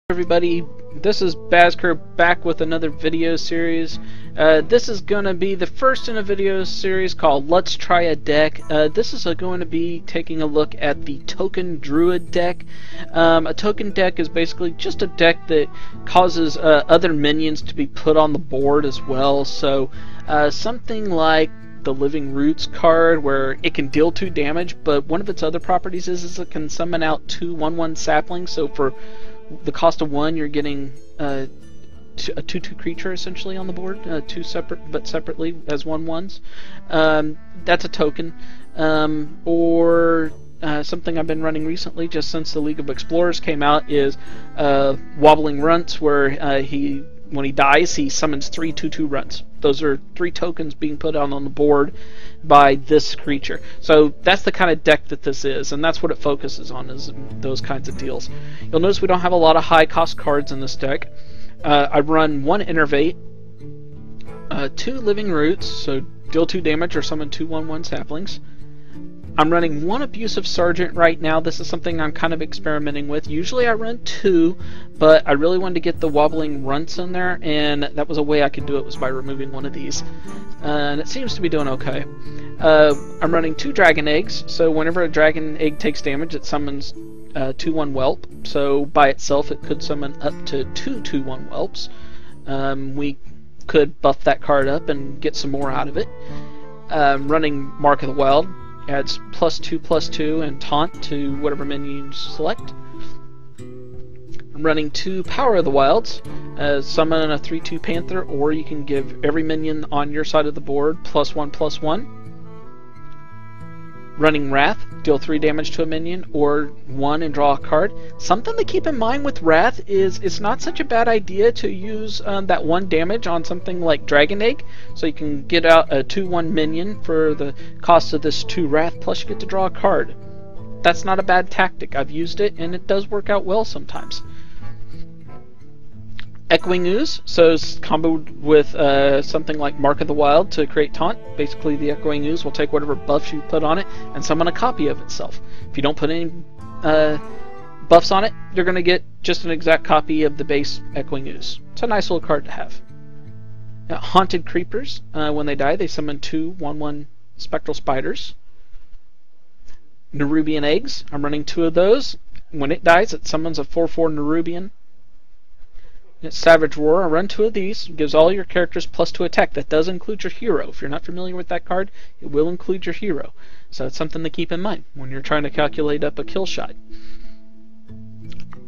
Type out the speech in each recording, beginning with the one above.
Everybody, this is Bazker back with another video series. This is going to be the first in a video series called Let's Try a Deck. This is going to be taking a look at the Token Druid deck. A token deck is basically just a deck that causes other minions to be put on the board as well. So something like the Living Roots card, where it can deal 2 damage, but one of its other properties is it can summon out 2 1/1 saplings. So for the cost of 1, you're getting a 2/2 creature essentially on the board, 2 separate but separately as 1/1s. That's a token. Or something I've been running recently, just since the League of Explorers came out, is Wobbling Runts, where when he dies, he summons 3 2/2 runts. Those are 3 tokens being put out on the board by this creature. So that's the kind of deck that this is, and that's what it focuses on, is those kinds of deals. You'll notice we don't have a lot of high cost cards in this deck. I run 1 Innervate, 2 Living Roots, so deal 2 damage or summon 2 1/1 saplings. I'm running 1 Abusive Sergeant right now. This is something I'm kind of experimenting with. Usually I run 2, but I really wanted to get the Wobbling Runts in there, and that was a way I could do it, was by removing 1 of these. And it seems to be doing okay. I'm running 2 Dragon Eggs, so whenever a Dragon Egg takes damage, it summons 2/1 Whelp. So by itself it could summon up to 2 2/1 Whelps. We could buff that card up and get some more out of it. Running Mark of the Wild. Adds +2/+2 and taunt to whatever minion you select. I'm running 2 Power of the Wilds. Summon a 3/2 Panther, or you can give every minion on your side of the board +1/+1. Running Wrath, deal 3 damage to a minion, or 1 and draw a card. Something to keep in mind with Wrath is it's not such a bad idea to use that 1 damage on something like Dragon Egg, so you can get out a 2/1 minion for the cost of this 2 Wrath, plus you get to draw a card. That's not a bad tactic. I've used it, and it does work out well sometimes. Echoing Ooze, so it's comboed with something like Mark of the Wild to create taunt. Basically, the Echoing Ooze will take whatever buffs you put on it and summon a copy of itself. If you don't put any buffs on it, you're going to get just an exact copy of the base Echoing Ooze. It's a nice little card to have. Now, Haunted Creepers, when they die, they summon 2 1/1 Spectral Spiders. Nerubian Eggs, I'm running 2 of those. When it dies, it summons a 4/4 Nerubian. Savage Roar, I run 2 of these. Gives all your characters +2 attack. That does include your hero. If you're not familiar with that card, it will include your hero. So it's something to keep in mind when you're trying to calculate up a kill shot.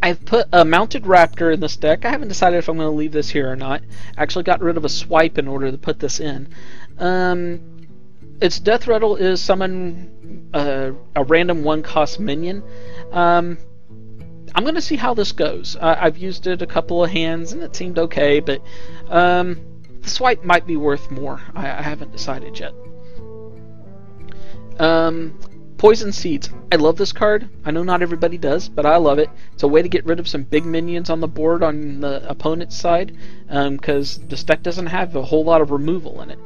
I've put a Mounted Raptor in this deck. I haven't decided if I'm going to leave this here or not. I actually got rid of a swipe in order to put this in. Its death rattle is summon a random 1-cost minion. I'm going to see how this goes. I've used it a couple of hands and it seemed okay, but the swipe might be worth more. I haven't decided yet. Poison Seeds. I love this card. I know not everybody does, but I love it. It's a way to get rid of some big minions on the board on the opponent's side, because this deck doesn't have a whole lot of removal in it.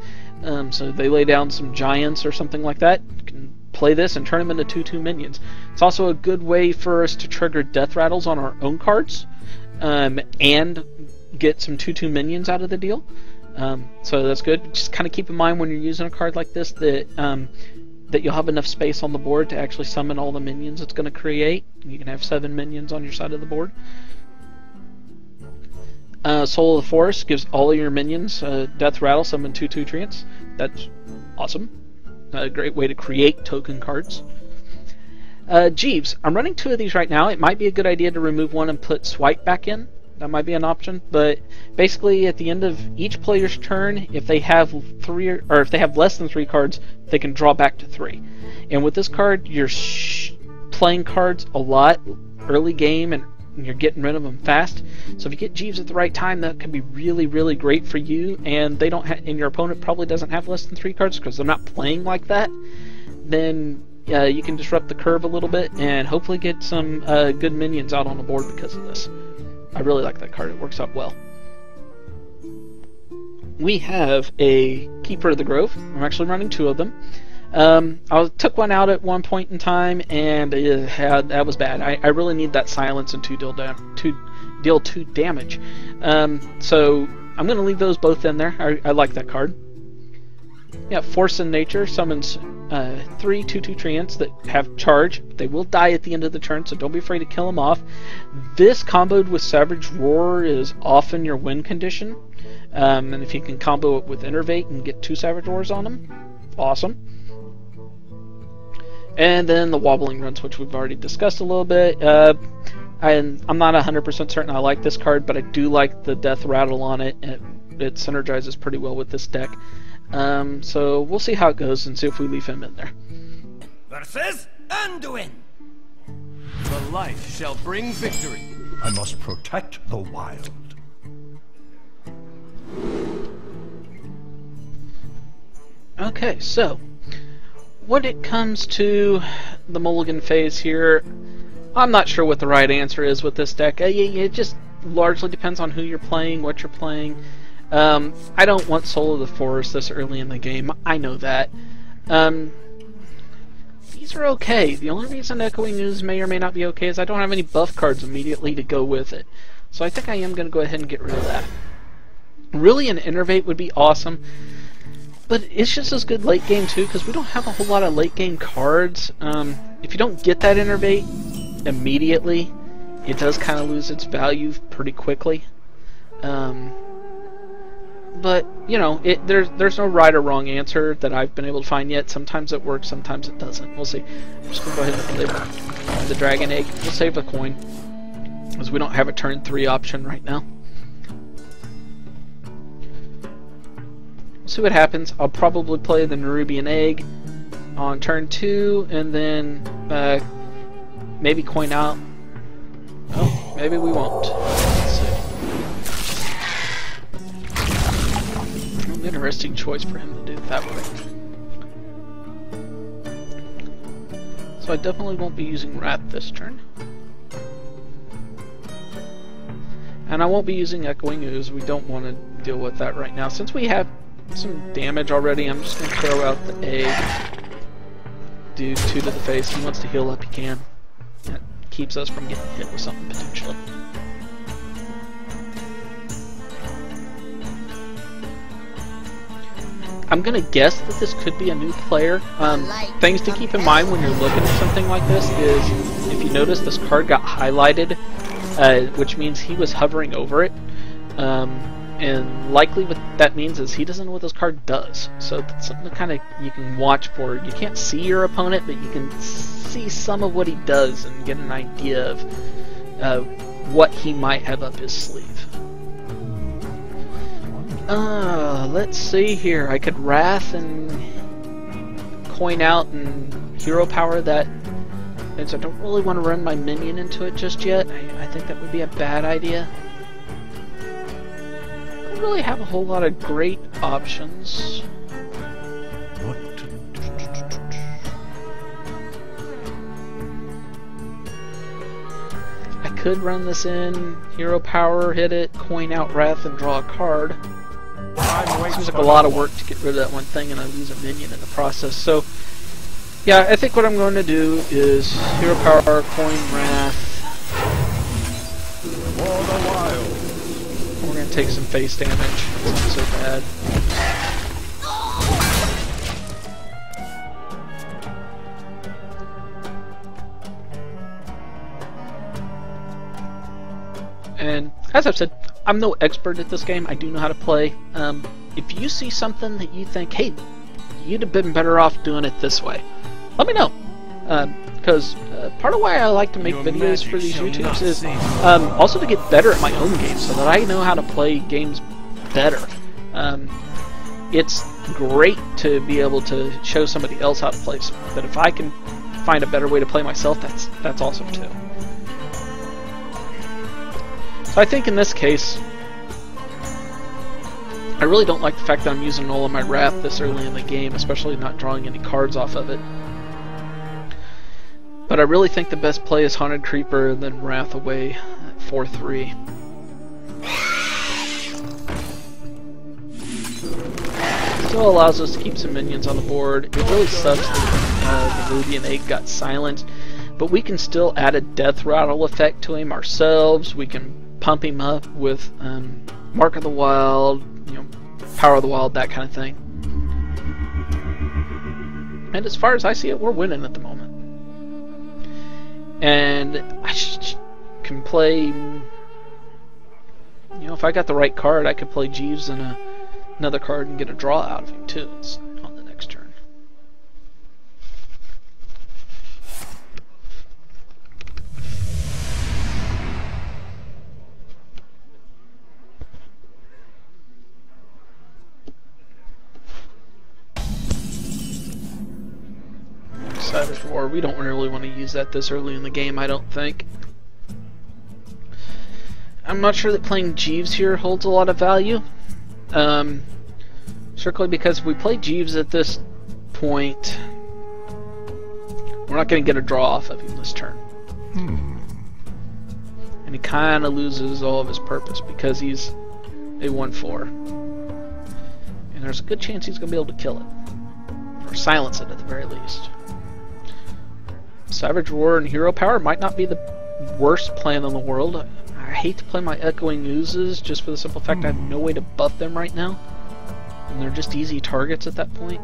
So they lay down some giants or something like that. You can play this and turn them into 2/2 minions. It's also a good way for us to trigger death rattles on our own cards, and get some 2/2 minions out of the deal. So that's good. Just kind of keep in mind when you're using a card like this that that you'll have enough space on the board to actually summon all the minions it's going to create. You can have 7 minions on your side of the board. Soul of the Forest gives all of your minions death rattle, summon 2/2 treants. That's awesome. A great way to create token cards. Jeeves. I'm running 2 of these right now. It might be a good idea to remove 1 and put Swipe back in. That might be an option. But basically, at the end of each player's turn, if they have 3 or if they have less than 3 cards, they can draw back to 3. And with this card, you're playing cards a lot early game, and you're getting rid of them fast. So if you get Jeeves at the right time, that can be really, really great for you. And they don't and your opponent probably doesn't have less than 3 cards because they're not playing like that. Then you can disrupt the curve a little bit and hopefully get some good minions out on the board because of this. I really like that card. It works out well. We have a Keeper of the Grove. I'm actually running 2 of them. I took one out at one point in time, and that was bad. I really need that silence and two deal 2 damage. So I'm going to leave those both in there. I like that card. Yeah, Force in Nature summons 3 2/2 treants that have charge. They will die at the end of the turn, so don't be afraid to kill them off. This comboed with Savage Roar is often your win condition. And if you can combo it with Innervate and get 2 Savage Roars on them, awesome. And then the Wobbling Runs, which we've already discussed a little bit. I'm not 100% certain I like this card, but I do like the Death Rattle on it. It synergizes pretty well with this deck. So we'll see how it goes and see if we leave him in there. Versus Anduin. The light shall bring victory. I must protect the wild. Okay, so when it comes to the mulligan phase here, I'm not sure what the right answer is with this deck. It just largely depends on who you're playing, what you're playing. I don't want Soul of the Forest this early in the game. I know that. These are okay. The only reason Echoing Ooze may or may not be okay is I don't have any buff cards immediately to go with it. So I think I am going to go ahead and get rid of that. Really, an Innervate would be awesome. But it's just as good late game too, because we don't have a whole lot of late game cards. If you don't get that Innervate immediately, it does kind of lose its value pretty quickly. But you know, there's no right or wrong answer that I've been able to find yet. Sometimes it works, sometimes it doesn't. We'll see. I'm just gonna go ahead and play the Dragon Egg. We'll save a coin, because we don't have a turn 3 option right now. See what happens. I'll probably play the Nerubian Egg on turn 2, and then maybe coin out. Oh, maybe we won't. Let's see. Interesting choice for him to do it that way. So I definitely won't be using Wrath this turn. And I won't be using Echoing Ooze. We don't want to deal with that right now. Since we have some damage already, I'm just going to throw out the egg. Do 2 to the face. He wants to heal up, he can. That keeps us from getting hit with something potentially. I'm going to guess that this could be a new player. Things to keep in mind when you're looking at something like this is, if you notice, this card got highlighted, which means he was hovering over it. And likely what that means is he doesn't know what this card does. So that's something to kind of you can watch for. You can't see your opponent, but you can see some of what he does and get an idea of what he might have up his sleeve. Let's see here. I could Wrath and coin out and hero power that. And so I don't really want to run my minion into it just yet. I think that would be a bad idea. I don't really have a whole lot of great options. I could run this in, hero power, hit it, coin out Wrath, and draw a card. Seems like a lot of work to get rid of that one thing, and I lose a minion in the process. So, yeah, I think what I'm going to do is hero power, coin Wrath. For the wild. We're going to take some face damage. It's not so bad. And as I've said, I'm no expert at this game. I do know how to play. If you see something that you think, hey, you'd have been better off doing it this way, let me know. Because part of why I like to make videos for these YouTubes is also to get better at my own game, so that I know how to play games better. It's great to be able to show somebody else how to play, but if I can find a better way to play myself, that's awesome too. So I think in this case, I really don't like the fact that I'm using all of my Wrath this early in the game, especially not drawing any cards off of it. But I really think the best play is Haunted Creeper and then Wrath away at 4/3. Still allows us to keep some minions on the board. It really sucks that the Nerubian Egg got silenced, but we can still add a Death Rattle effect to him ourselves. We can pump him up with Mark of the Wild, you know, Power of the Wild, that kind of thing. And as far as I see it, we're winning at the moment. And I can play, you know, if I got the right card, I could play Jeeves and another card and get a draw out of him too on the next turn. Savage War, we don't really want to use that this early in the game, I don't think. I'm not sure that playing Jeeves here holds a lot of value. Strictly because if we play Jeeves at this point, we're not going to get a draw off of him this turn. And he kind of loses all of his purpose because he's a 1/4. And there's a good chance he's going to be able to kill it. Or silence it at the very least. Savage Roar and Hero Power might not be the worst plan in the world. I hate to play my Echoing Oozes just for the simple fact I have no way to buff them right now. And they're just easy targets at that point.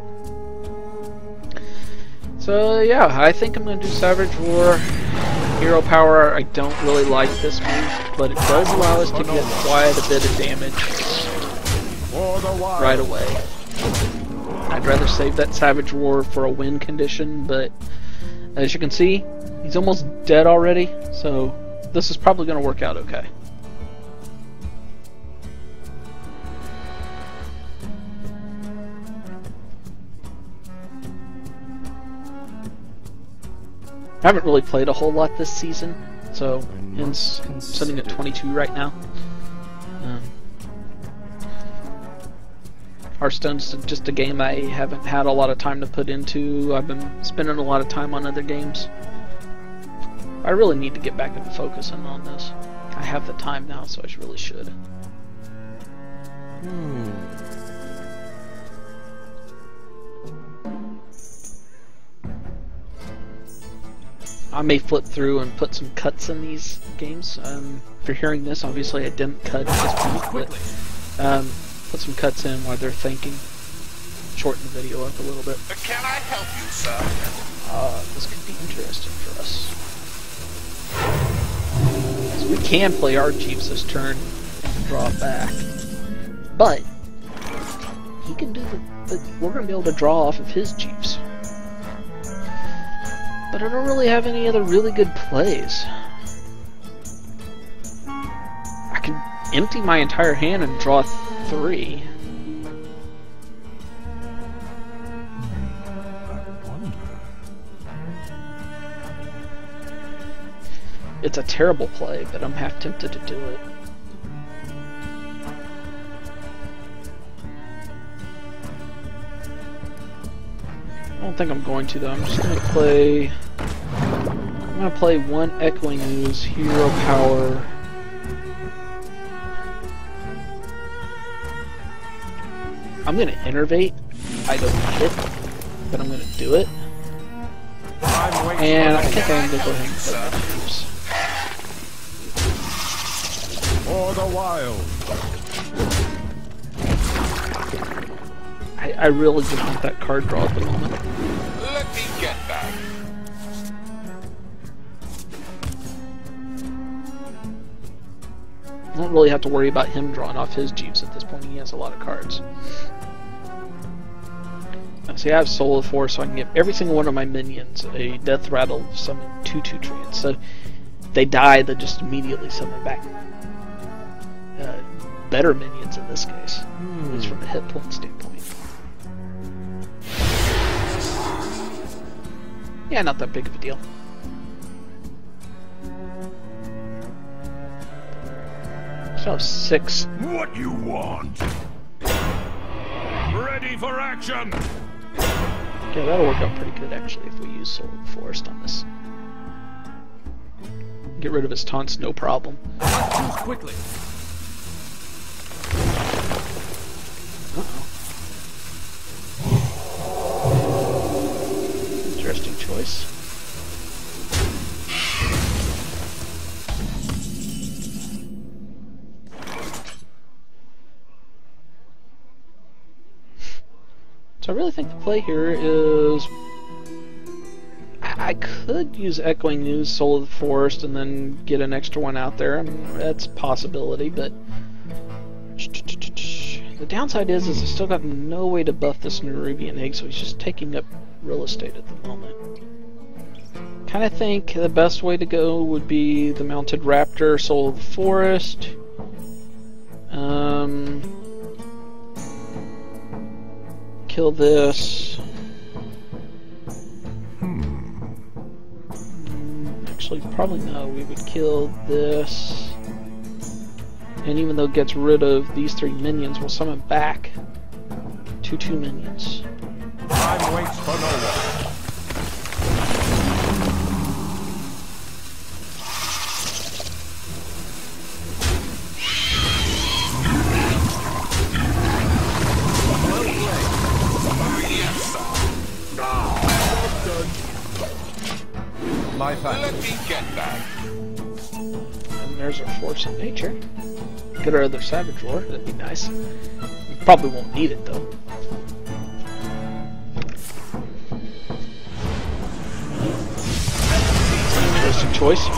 So yeah, I think I'm going to do Savage Roar. Hero Power, I don't really like this move, but it does allow us to get quite a bit of damage right away. I'd rather save that Savage Roar for a win condition, but as you can see, he's almost dead already, so this is probably going to work out okay. I haven't really played a whole lot this season, so I'm sitting at 22 right now. Hearthstone's just a game I haven't had a lot of time to put into. I've been spending a lot of time on other games. I really need to get back into focusing on this. I have the time now, so I really should. I may flip through and put some cuts in these games. If you're hearing this, obviously I didn't cut at this point, but put some cuts in while they're thinking. Shorten the video up a little bit. Can I help you, sir? This could be interesting for us. So we can play our Jeeves this turn and draw back. But he can do we're going to be able to draw off of his Jeeves. But I don't really have any other really good plays. I can empty my entire hand and draw 3. It's a terrible play, but I'm half tempted to do it. I don't think I'm going to though. I'm just going to play. I'm going to play one Echoing Ooze, Hero Power. I'm going to Innervate. I don't need it, but I'm going to do it. And I think I'm going to go ahead and play my Jeeves. For the wild. I really just want that card draw at the moment. Let me get that. I don't really have to worry about him drawing off his Jeeves at this point. He has a lot of cards. Now, see, I have Soul of Force, so I can get every single one of my minions a Death Rattle summon 2/2 treant. So they die, they just immediately summon back better minions in this case. It's from a hit point standpoint. Yeah, not that big of a deal. So 6. What you want? Ready for action. Okay, that'll work out pretty good actually if we use Soul of the Forest on this. Get rid of his taunts, no problem. Quickly. Uh-oh. Interesting choice. So I really think the play here is I could use Echoing News, Soul of the Forest, and then get an extra one out there. I mean, that's a possibility, but the downside is I still got no way to buff this Nerubian Egg, so he's just taking up real estate at the moment. Kind of think the best way to go would be the Mounted Raptor, Soul of the Forest. Kill this. Actually, probably no. We would kill this. And even though it gets rid of these 3 minions, we'll summon back 2 minions. Time waits for no one. My thanks. Let me get that. And there's our Force of Nature. Get our other Savage Roar, that'd be nice. We probably won't need it though. Interesting choice.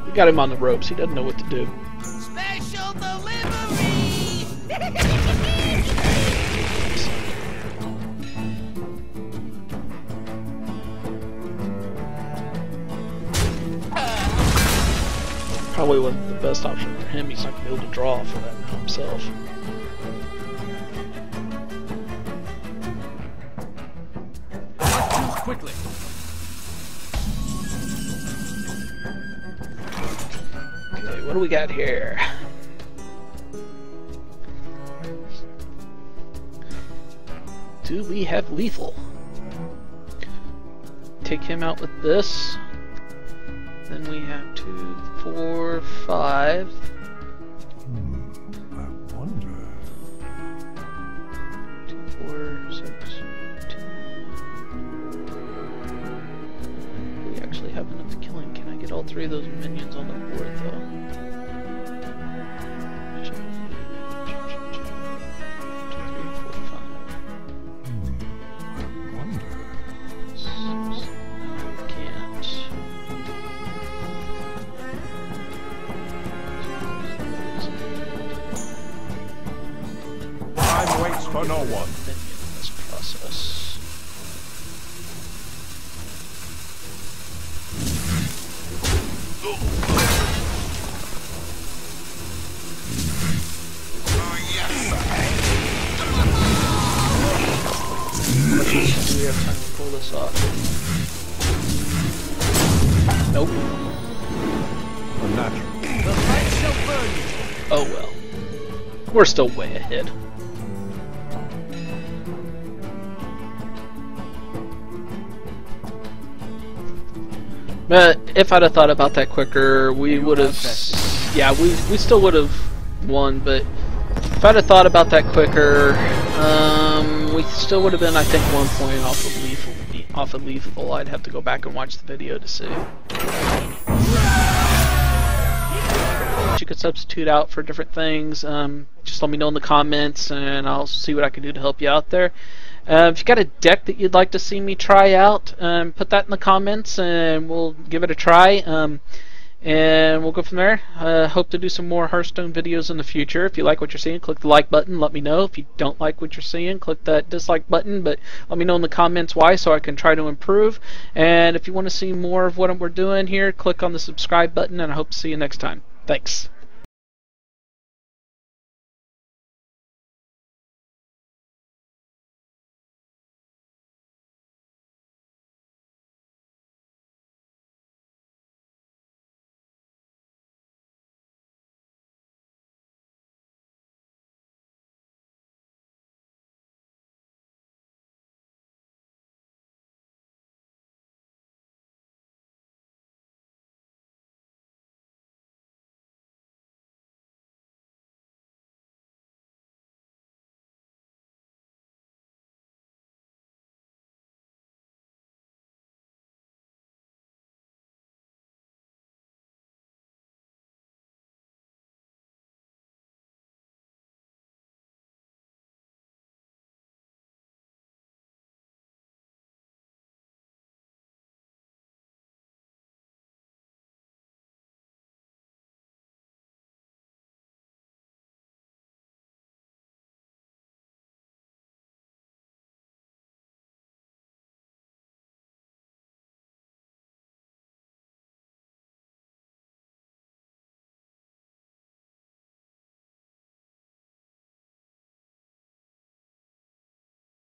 We got him on the ropes, he doesn't know what to do. Special delivery! Probably wasn't the best option for him, he's not going to be able to draw for that now himself. Choose quickly. Okay, what do we got here? Do we have lethal? Take him out with this. Then we have 2, 4, 5. I wonder. 2, 4, 6, 10. We actually have enough killing. Can I get all 3 of those minions on the board though? 2, 3, 4, 5. I wonder. 6. No, we can't. Time waits for no one. Minion in this process. Do we have time to pull this off? Nope. Unnatural. The light shall burn you. Oh well. We're still way ahead. But if I'd have thought about that quicker, we would have. Yeah, we still would have won. But if I'd have thought about that quicker, we still would have been, I think, 1 point off of lethal. I'd have to go back and watch the video to see. You could substitute out for different things. Just let me know in the comments, and I'll see what I can do to help you out there. If you got a deck that you'd like to see me try out, put that in the comments and we'll give it a try, and we'll go from there. Hope to do some more Hearthstone videos in the future. If you like what you're seeing, click the like button, let me know. If you don't like what you're seeing, click that dislike button, but let me know in the comments why so I can try to improve. And if you want to see more of what we're doing here, click on the subscribe button, and I hope to see you next time. Thanks.